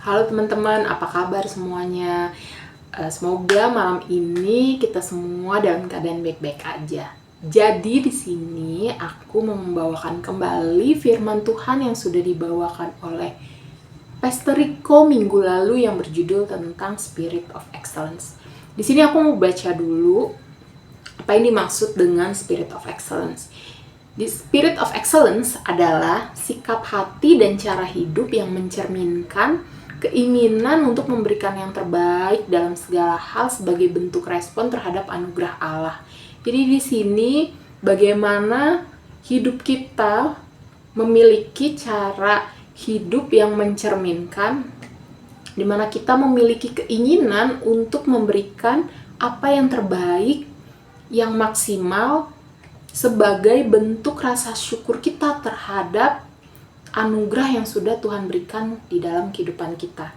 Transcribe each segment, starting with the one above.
Halo teman-teman, apa kabar semuanya? Semoga malam ini kita semua dalam keadaan baik-baik aja. Jadi di sini aku mau membawakan kembali firman Tuhan yang sudah dibawakan oleh Pastor Rico minggu lalu yang berjudul tentang Spirit of Excellence. Di sini aku mau baca dulu apa yang dimaksud dengan Spirit of Excellence. The Spirit of Excellence adalah sikap hati dan cara hidup yang mencerminkan keinginan untuk memberikan yang terbaik dalam segala hal sebagai bentuk respon terhadap anugerah Allah. Jadi di sini bagaimana hidup kita memiliki cara hidup yang mencerminkan, di mana kita memiliki keinginan untuk memberikan apa yang terbaik, yang maksimal sebagai bentuk rasa syukur kita terhadap anugerah yang sudah Tuhan berikan di dalam kehidupan kita.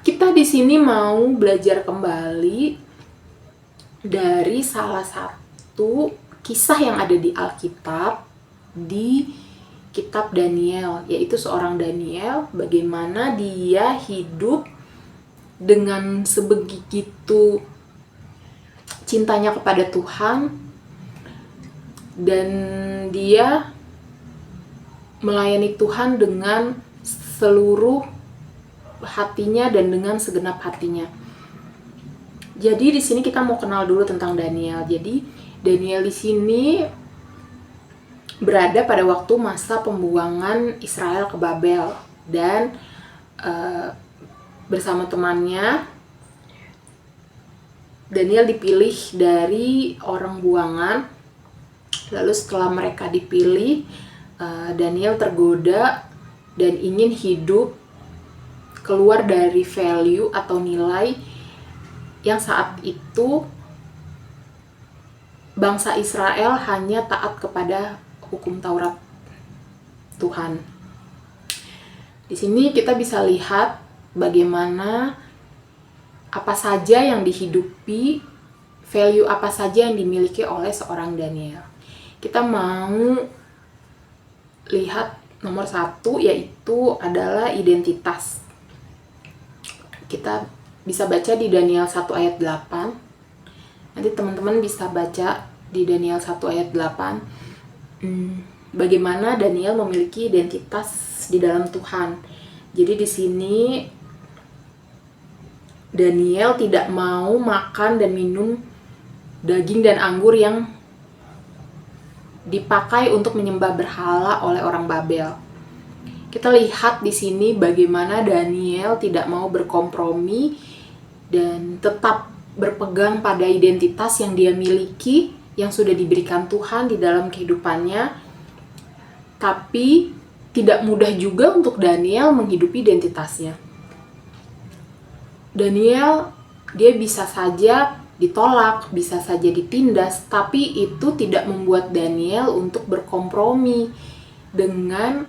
Kita di sini mau belajar kembali dari salah satu kisah yang ada di Alkitab, di kitab Daniel, yaitu seorang Daniel, bagaimana dia hidup dengan sebegitu cintanya kepada Tuhan, dan dia melayani Tuhan dengan seluruh hatinya dan dengan segenap hatinya. Jadi di sini kita mau kenal dulu tentang Daniel. Jadi Daniel di sini berada pada waktu masa pembuangan Israel ke Babel, dan bersama temannya Daniel dipilih dari orang buangan. Lalu setelah mereka dipilih, Daniel tergoda dan ingin hidup keluar dari value atau nilai yang saat itu bangsa Israel hanya taat kepada hukum Taurat Tuhan. Di sini kita bisa lihat bagaimana apa saja yang dihidupi, value apa saja yang dimiliki oleh seorang Daniel. Kita mau lihat nomor 1, yaitu adalah identitas. Kita bisa baca di Daniel 1 ayat 8. Nanti teman-teman bisa baca di Daniel 1 ayat 8 bagaimana Daniel memiliki identitas di dalam Tuhan. Jadi di sini Daniel tidak mau makan dan minum daging dan anggur yang dipakai untuk menyembah berhala oleh orang Babel. Kita lihat di sini bagaimana Daniel tidak mau berkompromi dan tetap berpegang pada identitas yang dia miliki, yang sudah diberikan Tuhan di dalam kehidupannya. Tapi tidak mudah juga untuk Daniel menghidupi identitasnya. Daniel, dia bisa saja ditolak, bisa saja ditindas, tapi itu tidak membuat Daniel untuk berkompromi dengan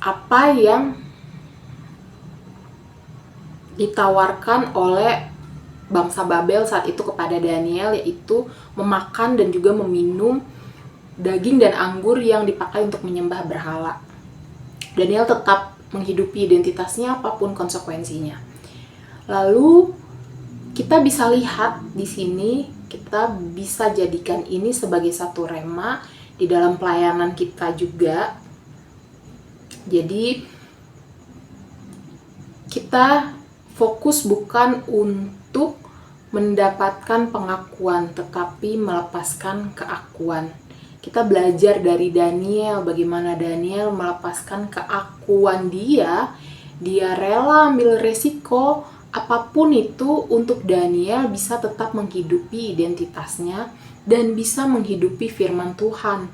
apa yang ditawarkan oleh bangsa Babel saat itu kepada Daniel, yaitu memakan dan juga meminum daging dan anggur yang dipakai untuk menyembah berhala. Daniel tetap menghidupi identitasnya apapun konsekuensinya. Lalu kita bisa lihat di sini, kita bisa jadikan ini sebagai satu rema di dalam pelayanan kita juga. Jadi kita fokus bukan untuk mendapatkan pengakuan, tetapi melepaskan keakuan. Kita belajar dari Daniel, bagaimana Daniel melepaskan keakuan dia rela ambil resiko apapun itu untuk Daniel bisa tetap menghidupi identitasnya dan bisa menghidupi firman Tuhan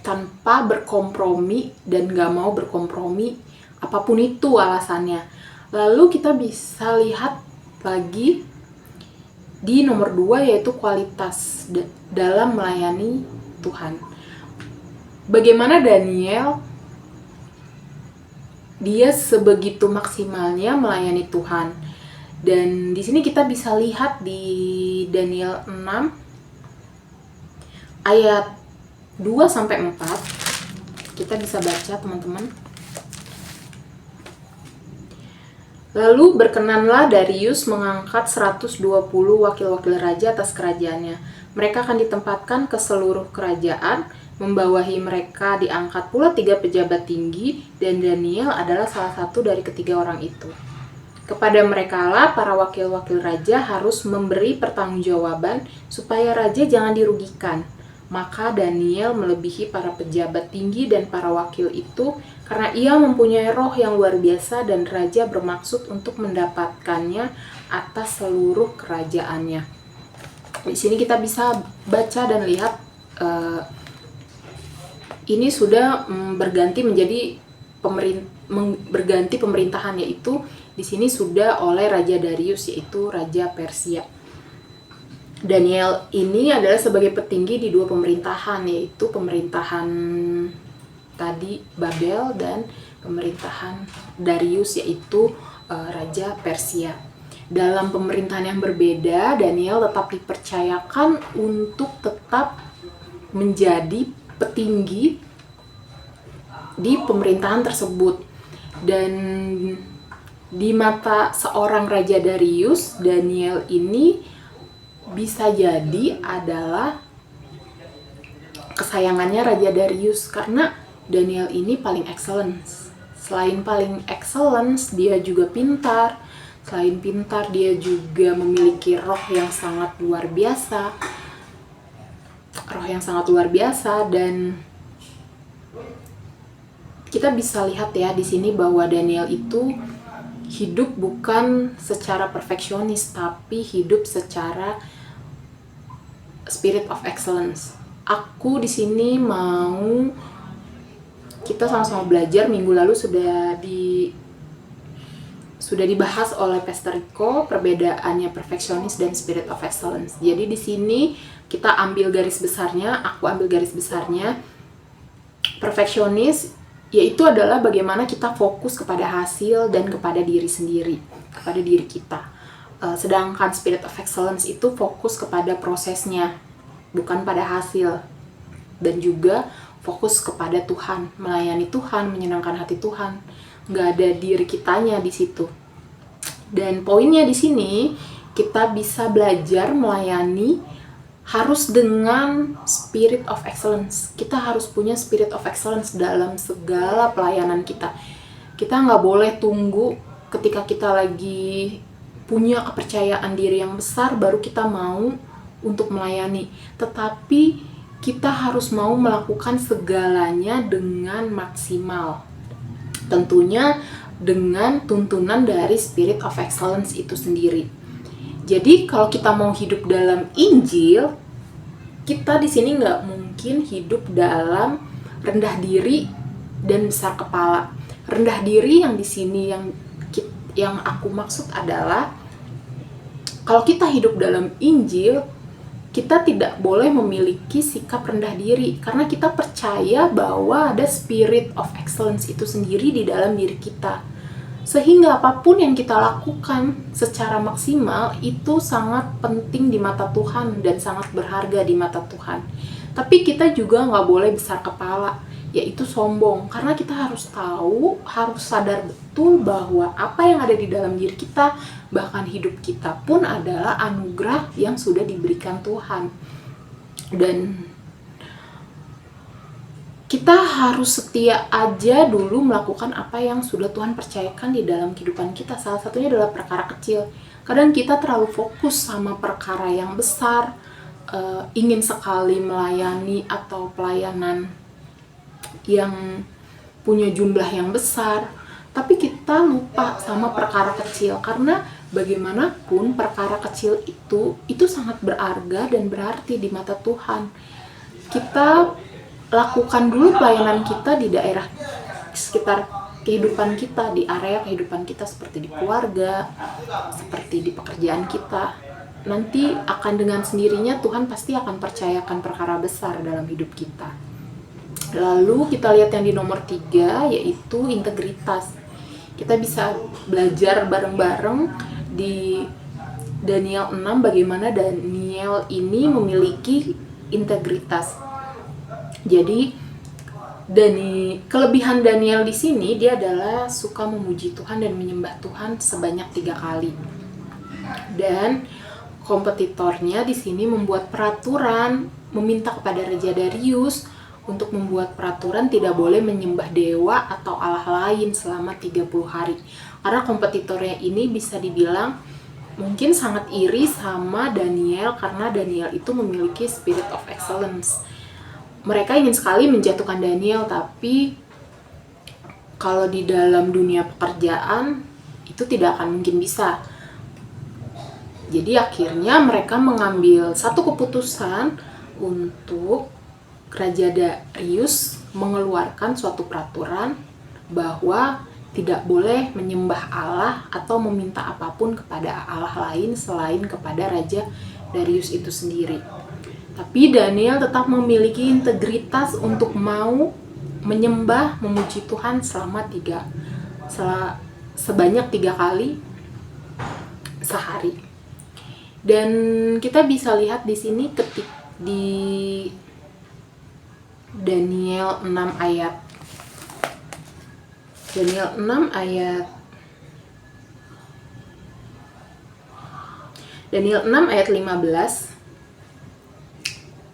tanpa berkompromi dan gak mau berkompromi apapun itu alasannya. Lalu kita bisa lihat lagi di nomor 2, yaitu kualitas dalam melayani Tuhan. Bagaimana Daniel dia sebegitu maksimalnya melayani Tuhan. Dan di sini kita bisa lihat di Daniel 6 ayat 2-4. Kita bisa baca, teman-teman. Lalu berkenanlah Darius mengangkat 120 wakil-wakil raja atas kerajaannya. Mereka akan ditempatkan ke seluruh kerajaan, membawahi mereka diangkat pula 3 pejabat tinggi, dan Daniel adalah salah satu dari ketiga orang itu. Kepada merekalah para wakil-wakil raja harus memberi pertanggungjawaban supaya raja jangan dirugikan. Maka Daniel melebihi para pejabat tinggi dan para wakil itu karena ia mempunyai roh yang luar biasa dan raja bermaksud untuk mendapatkannya atas seluruh kerajaannya. Di sini kita bisa baca dan lihat ini sudah berganti menjadi berganti pemerintahan, yaitu di sini sudah oleh Raja Darius, yaitu Raja Persia. Daniel ini adalah sebagai petinggi di 2 pemerintahan, yaitu pemerintahan tadi Babel dan pemerintahan Darius, yaitu Raja Persia. Dalam pemerintahan yang berbeda, Daniel tetap dipercayakan untuk tetap menjadi petinggi di pemerintahan tersebut. Dan di mata seorang Raja Darius, Daniel ini bisa jadi adalah kesayangannya Raja Darius karena Daniel ini paling excellence. Selain paling excellence, dia juga pintar. Selain pintar, dia juga memiliki roh yang sangat luar biasa. Roh yang sangat luar biasa, dan kita bisa lihat ya di sini bahwa Daniel itu hidup bukan secara perfeksionis, tapi hidup secara spirit of excellence. Aku di sini mau kita sama-sama belajar. Minggu lalu sudah dibahas oleh Pastor Rico perbedaannya perfeksionis dan spirit of excellence. Jadi di sini kita ambil garis besarnya, aku ambil garis besarnya. Perfeksionis yaitu adalah bagaimana kita fokus kepada hasil dan kepada diri sendiri, kepada diri kita. Sedangkan spirit of excellence itu fokus kepada prosesnya, bukan pada hasil. Dan juga fokus kepada Tuhan, melayani Tuhan, menyenangkan hati Tuhan. Nggak ada diri kitanya di situ. Dan poinnya di sini, kita bisa belajar melayani harus dengan spirit of excellence. Kita harus punya spirit of excellence dalam segala pelayanan kita. Kita nggak boleh tunggu ketika kita lagi punya kepercayaan diri yang besar baru kita mau untuk melayani, tetapi kita harus mau melakukan segalanya dengan maksimal, tentunya dengan tuntunan dari spirit of excellence itu sendiri. Jadi kalau kita mau hidup dalam Injil, kita di sini nggak mungkin hidup dalam rendah diri dan besar kepala. Rendah diri yang di sini yang aku maksud adalah kalau kita hidup dalam Injil, kita tidak boleh memiliki sikap rendah diri karena kita percaya bahwa ada spirit of excellence itu sendiri di dalam diri kita. Sehingga apapun yang kita lakukan secara maksimal itu sangat penting di mata Tuhan dan sangat berharga di mata Tuhan. Tapi kita juga nggak boleh besar kepala, yaitu sombong. Karena kita harus tahu, harus sadar betul bahwa apa yang ada di dalam diri kita, bahkan hidup kita pun adalah anugerah yang sudah diberikan Tuhan. Dan kita harus setia aja dulu melakukan apa yang sudah Tuhan percayakan di dalam kehidupan kita. Salah satunya adalah perkara kecil. Kadang kita terlalu fokus sama perkara yang besar, ingin sekali melayani atau pelayanan yang punya jumlah yang besar, tapi kita lupa sama perkara kecil. Karena bagaimanapun perkara kecil itu sangat berharga dan berarti di mata Tuhan. Kita lakukan dulu pelayanan kita di daerah sekitar kehidupan kita, di area kehidupan kita seperti di keluarga, seperti di pekerjaan kita. Nanti akan dengan sendirinya Tuhan pasti akan percayakan perkara besar dalam hidup kita. Lalu kita lihat yang di nomor 3, yaitu integritas. Kita bisa belajar bareng-bareng di Daniel 6 bagaimana Daniel ini memiliki integritas. Jadi Dan kelebihan Daniel di sini, dia adalah suka memuji Tuhan dan menyembah Tuhan sebanyak 3 kali. Dan kompetitornya di sini membuat peraturan, meminta kepada Raja Darius untuk membuat peraturan tidak boleh menyembah dewa atau Allah lain selama 30 hari. Karena kompetitornya ini bisa dibilang mungkin sangat iri sama Daniel, karena Daniel itu memiliki spirit of excellence. Mereka ingin sekali menjatuhkan Daniel, tapi kalau di dalam dunia pekerjaan itu tidak akan mungkin bisa. Jadi akhirnya mereka mengambil satu keputusan untuk Raja Darius mengeluarkan suatu peraturan bahwa tidak boleh menyembah Allah atau meminta apapun kepada Allah lain selain kepada Raja Darius itu sendiri. Tapi Daniel tetap memiliki integritas untuk mau menyembah, memuji Tuhan sebanyak 3 kali sehari. Dan kita bisa lihat di sini di Daniel 6 ayat. Daniel 6 ayat Daniel 6 ayat 15.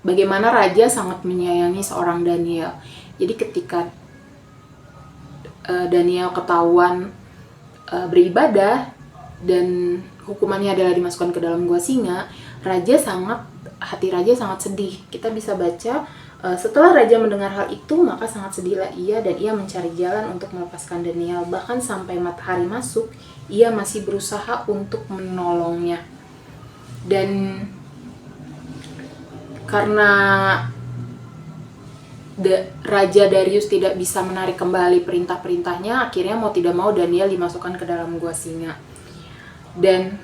Bagaimana raja sangat menyayangi seorang Daniel. Jadi ketika Daniel ketahuan beribadah dan hukumannya adalah dimasukkan ke dalam gua singa, hati raja sangat sedih. Kita bisa baca, setelah raja mendengar hal itu, maka sangat sedihlah ia dan ia mencari jalan untuk melepaskan Daniel. Bahkan sampai matahari masuk, ia masih berusaha untuk menolongnya. Dan karena Raja Darius tidak bisa menarik kembali perintah-perintahnya, akhirnya mau tidak mau Daniel dimasukkan ke dalam gua singa. Dan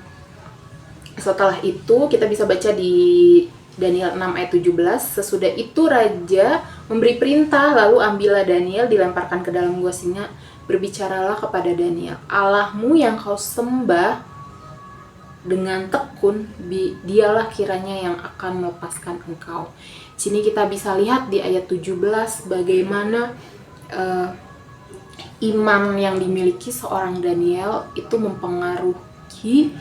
setelah itu kita bisa baca di Daniel 6 ayat 17, sesudah itu raja memberi perintah, lalu ambillah Daniel dilemparkan ke dalam gua singa. Berbicaralah kepada Daniel, Allahmu yang kau sembah dengan tekun, dialah kiranya yang akan melepaskan engkau. Sini kita bisa lihat di ayat 17 bagaimana iman yang dimiliki seorang Daniel itu mempengaruhi,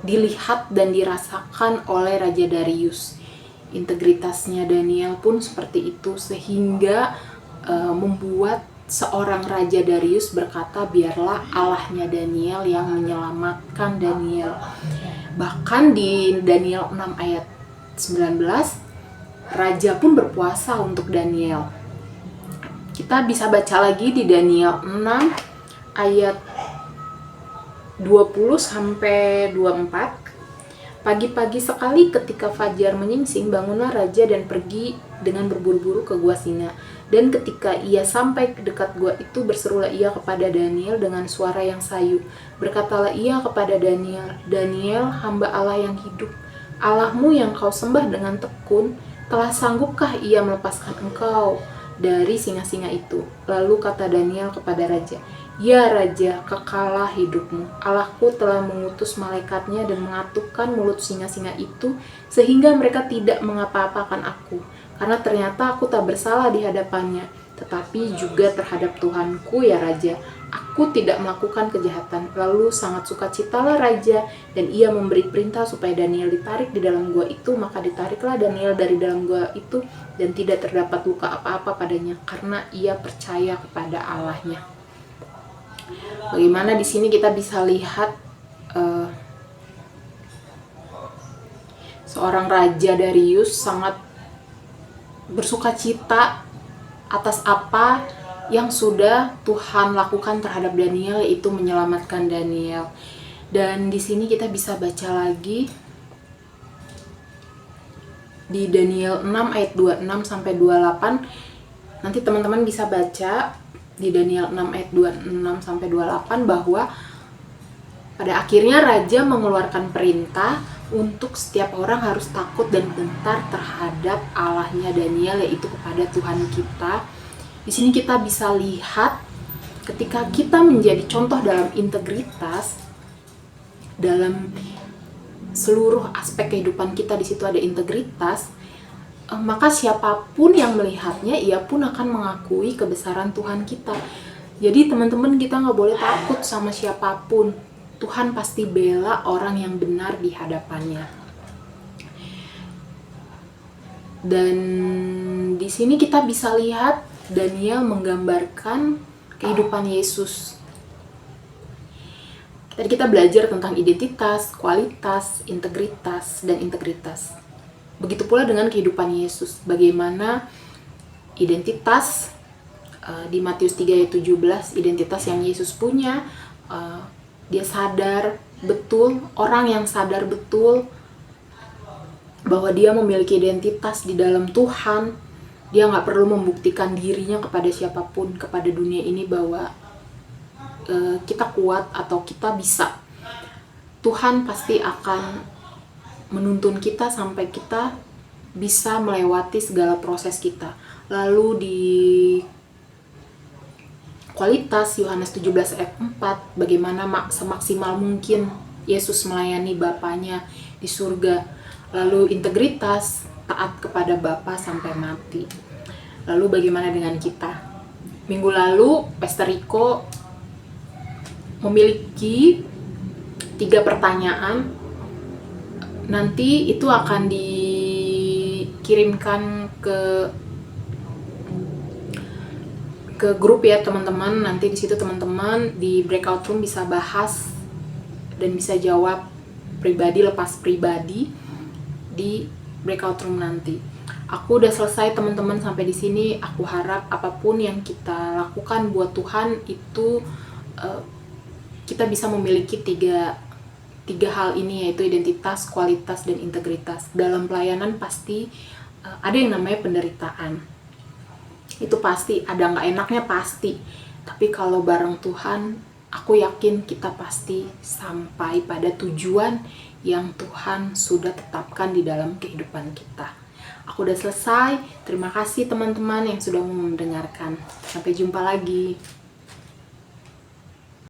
dilihat dan dirasakan oleh Raja Darius. Integritasnya Daniel pun seperti itu, sehingga membuat seorang Raja Darius berkata, biarlah Allahnya Daniel yang menyelamatkan Daniel. Bahkan di Daniel 6 ayat 19, Raja pun berpuasa untuk Daniel. Kita bisa baca lagi di Daniel 6 ayat 20-24. Pagi-pagi sekali ketika fajar menyingsing, bangunlah raja dan pergi dengan berburu-buru ke gua singa. Dan ketika ia sampai ke dekat gua itu, berserulah ia kepada Daniel dengan suara yang sayu. Berkatalah ia kepada Daniel, Daniel, hamba Allah yang hidup, Allahmu yang kau sembah dengan tekun, telah sanggupkah ia melepaskan engkau dari singa-singa itu? Lalu kata Daniel kepada raja, ya raja, kekalah hidupmu. Allahku telah mengutus malaikatnya dan mengatupkan mulut singa-singa itu, sehingga mereka tidak mengapa-apakan aku. Karena ternyata aku tak bersalah di hadapannya, tetapi juga terhadap Tuhanku ya raja. Aku tidak melakukan kejahatan. Lalu sangat sukacitalah raja, dan ia memberi perintah supaya Daniel ditarik di dalam gua itu. Maka ditariklah Daniel dari dalam gua itu, dan tidak terdapat luka apa-apa padanya, karena ia percaya kepada Allahnya. Bagaimana di sini kita bisa lihat seorang Raja Darius sangat bersukacita atas apa yang sudah Tuhan lakukan terhadap Daniel, yaitu menyelamatkan Daniel. Dan di sini kita bisa baca lagi di Daniel 6 ayat 26 sampai 28. Nanti teman-teman bisa baca di Daniel 6 ayat 26 sampai 28 bahwa pada akhirnya raja mengeluarkan perintah untuk setiap orang harus takut dan gentar terhadap Allahnya Daniel, yaitu kepada Tuhan kita. Di sini kita bisa lihat ketika kita menjadi contoh dalam integritas, dalam seluruh aspek kehidupan kita, di situ ada integritas, maka siapapun yang melihatnya, ia pun akan mengakui kebesaran Tuhan kita. Jadi teman-teman, kita nggak boleh takut sama siapapun. Tuhan pasti bela orang yang benar di hadapannya. Dan di sini kita bisa lihat Daniel menggambarkan kehidupan Yesus. Tadi kita belajar tentang identitas, kualitas, integritas, dan integritas. Begitu pula dengan kehidupan Yesus. Bagaimana identitas di Matius 3 ayat 17, identitas yang Yesus punya, dia sadar betul, orang yang sadar betul bahwa dia memiliki identitas di dalam Tuhan. Dia nggak perlu membuktikan dirinya kepada siapapun, kepada dunia ini bahwa kita kuat atau kita bisa. Tuhan pasti akan menuntun kita sampai kita bisa melewati segala proses kita. Lalu di kualitas Yohanes 17 ayat 4, bagaimana semaksimal mungkin Yesus melayani Bapanya di surga. Lalu integritas, taat kepada Bapa sampai mati. Lalu bagaimana dengan kita? Minggu lalu Pastor Rico memiliki 3 pertanyaan. Nanti itu akan dikirimkan ke grup ya teman-teman. Nanti di situ teman-teman di breakout room bisa bahas dan bisa jawab pribadi, lepas pribadi di breakout room nanti. Aku udah selesai teman-teman sampai di sini. Aku harap apapun yang kita lakukan buat Tuhan itu kita bisa memiliki tiga hal ini, yaitu identitas, kualitas, dan integritas. Dalam pelayanan pasti ada yang namanya penderitaan. Itu pasti, ada nggak enaknya pasti. Tapi kalau bareng Tuhan, aku yakin kita pasti sampai pada tujuan yang Tuhan sudah tetapkan di dalam kehidupan kita. Aku udah selesai. Terima kasih teman-teman yang sudah mendengarkan. Sampai jumpa lagi.